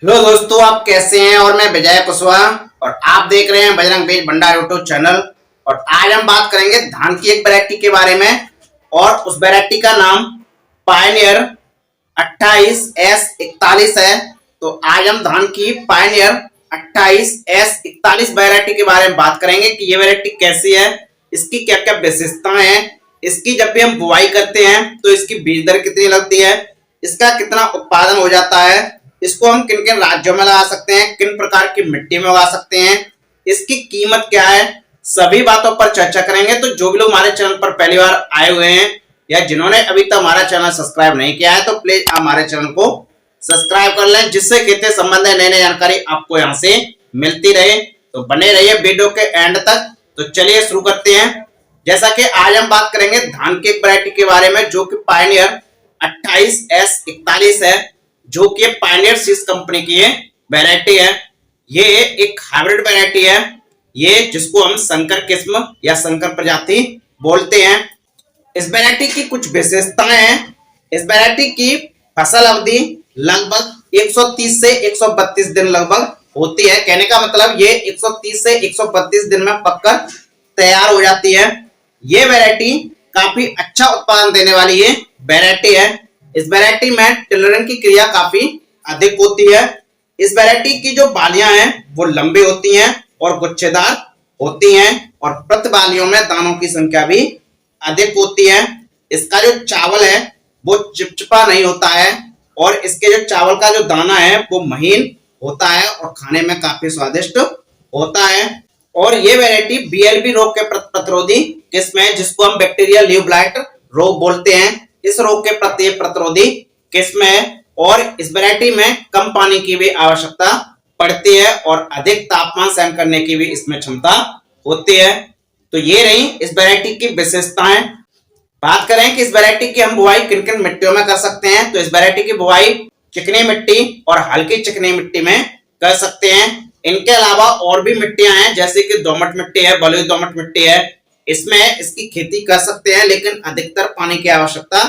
Hello दोस्तों, आप कैसे हैं। और मैं विजय कुशवाहा और आप देख रहे हैं बजरंग बीज भंडार यूट्यूब चैनल। और आज हम बात करेंगे धान की एक वैरायटी के बारे में और उस वैरायटी का नाम पायनियर 28S41 है। तो आज हम धान की पायनियर 28S41 वैरायटी के बारे में बात करेंगे कि ये वैरायटी कैसी है, इसकी क्या क्या विशेषताएं हैं, इसकी जब भी हम बुआई करते हैं तो इसकी बीज दर कितनी लगती है, इसका कितना उत्पादन हो जाता है, इसको हम किन किन राज्यों में लगा सकते हैं, किन प्रकार की मिट्टी में उगा सकते हैं, इसकी कीमत क्या है, सभी बातों पर चर्चा करेंगे। तो जो भी लोग हमारे चैनल पर पहली बार आए हुए हैं या जिन्होंने अभी तक हमारा चैनल सब्सक्राइब नहीं किया है तो प्लीज हमारे चैनल को सब्सक्राइब कर लें, जिससे खेती संबंधित नई नई जानकारी आपको यहाँ से मिलती रहे। तो बने रहिए वीडियो के एंड तक। तो चलिए शुरू करते हैं। जैसा कि आज हम बात करेंगे धान की एक वैरायटी के बारे में जो कि पायनियर 28S41 है, जो कि पायनियर सीड्स कंपनी की वैरायटी है। ये एक हाइब्रिड वैरायटी है, ये जिसको हम संकर किस्म या संकर प्रजाति बोलते हैं। इस वैरायटी की कुछ विशेषताएं हैं। इस वैरायटी की फसल अवधि लगभग 130 से 132 दिन लगभग होती है। कहने का मतलब ये 130 से 132 दिन में पककर तैयार हो जाती है। ये वैरायटी काफी अच्छा उत्पादन देने वाली ये वैरायटी है। इस वैरायटी में टिलरिंग की क्रिया काफी अधिक होती है। इस वैरायटी की जो बालियां हैं वो लंबी होती हैं और गुच्छेदार होती हैं और प्रति बालियों में दानों की संख्या भी अधिक होती है। इसका जो चावल है वो चिपचिपा नहीं होता है और इसके जो चावल का जो दाना है वो महीन होता है और खाने में काफी स्वादिष्ट होता है। और ये वैरायटी BLB रोग के प्रतिरोधी किस्म है, जिसको हम बैक्टीरियल लीफ ब्लाइट रोग बोलते हैं। इस रोग के प्रति प्रतिरोधी किस्म है और इस वैरायटी में कम पानी की भी आवश्यकता पड़ती है और अधिक तापमान सहन करने की भी इसमें क्षमता होती है। तो ये रही इस वैरायटी की विशेषताएं। बात करें कि इस वैरायटी की हम बुआई किन किन मिट्टियों में कर सकते हैं, तो इस वैरायटी की बुआई चिकनी मिट्टी और हल्की चिकनी मिट्टी में कर सकते हैं। इनके अलावा और भी मिट्टियां हैं, जैसे कि दोमट मिट्टी है, बलुई दोमट मिट्टी है, इसमें इसकी खेती कर सकते हैं, लेकिन अधिकतर पानी की आवश्यकता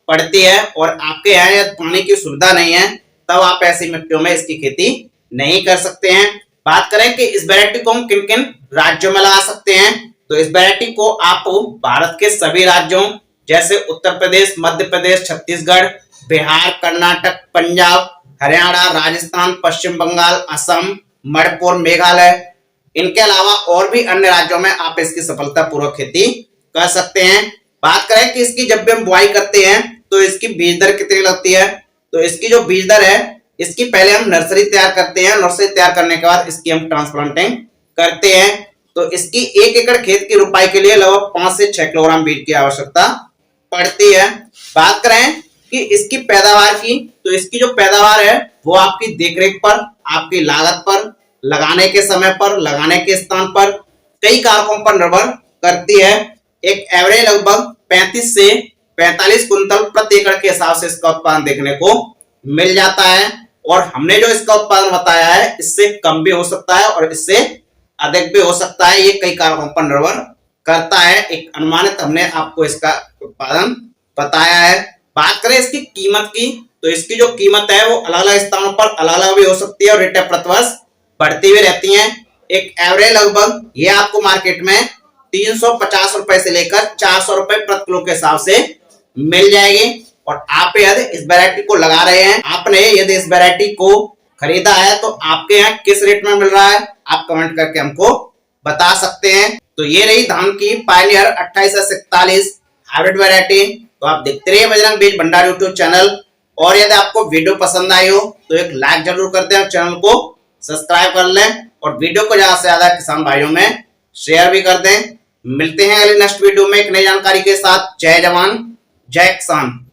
पड़ती है और आपके यहाँ यदि पानी की सुविधा नहीं है तब आप ऐसी मिट्टियों में इसकी खेती नहीं कर सकते हैं। बात करें कि इस वैरायटी को हम किन किन राज्यों में लगा सकते हैं, तो इस वैरायटी को आप भारत के सभी राज्यों जैसे उत्तर प्रदेश, मध्य प्रदेश, छत्तीसगढ़, बिहार, कर्नाटक, पंजाब, हरियाणा, राजस्थान, पश्चिम बंगाल, असम, मणिपुर, मेघालय, इनके अलावा और भी अन्य राज्यों में आप इसकी सफलतापूर्वक खेती कर सकते हैं। बात करें कि इसकी जब भी हम बुआई करते हैं तो इसकी बीज दर कितनी लगती है, तो इसकी जो बीज दर है इसकी पहले हम नर्सरी तैयार करते हैं। नर्सरी तैयार करने के बाद इसकी हम ट्रांसप्लांटिंग करते हैं। तो इसकी 1 एकड़ खेत की रुपाई के लिए लगभग 5 से 6 किलोग्राम बीज की आवश्यकता पड़ती है। बात करें कि इसकी पैदावार की, तो इसकी जो पैदावार है वो आपकी देखरेख पर, आपकी लागत पर, लगाने के समय पर, लगाने के स्थान पर, कई कारकों पर निर्भर करती है। एक एवरेज लगभग 35 से 45 कुंतल प्रति एकड़ के हिसाब से इसका उत्पादन देखने को मिल जाता है और हमने जो इसका उत्पादन बताया है इससे कम भी हो सकता है और इससे अधिक भी हो सकता है। ये कई कारकों पर निर्भर करता है। एक अनुमानित हमने आपको इसका उत्पादन बताया है। बात करें इसकी कीमत की, तो इसकी जो कीमत है वो अलग अलग स्थानों पर अलग अलग भी हो सकती है और रेटें प्रतिवर्ष बढ़ती हुई रहती हैं। एक एवरेज लगभग ये आपको मार्केट में 350 रुपए से लेकर 400 रुपए प्रति किलो के हिसाब से मिल जाएगी। और आप यदि इस वैरायटी को लगा रहे हैं, आपने यदि इस वैरायटी को खरीदा है तो आपके यहाँ किस रेट में मिल रहा है आप कमेंट करके हमको बता सकते हैं। तो ये रही धान की पायनियर 28S41 हाइब्रिड वैरायटी। तो आप देखते रहिए बजरंग बीज भंडार यूट्यूब चैनल। और यदि आपको वीडियो पसंद आई हो तो एक लाइक जरूर कर दें और चैनल को सब्सक्राइब कर लें और वीडियो को ज्यादा से ज्यादा किसान भाइयों में शेयर भी कर दें। मिलते हैं अगले नेक्स्ट वीडियो में एक नई जानकारी के साथ। जय जवान जय किसान।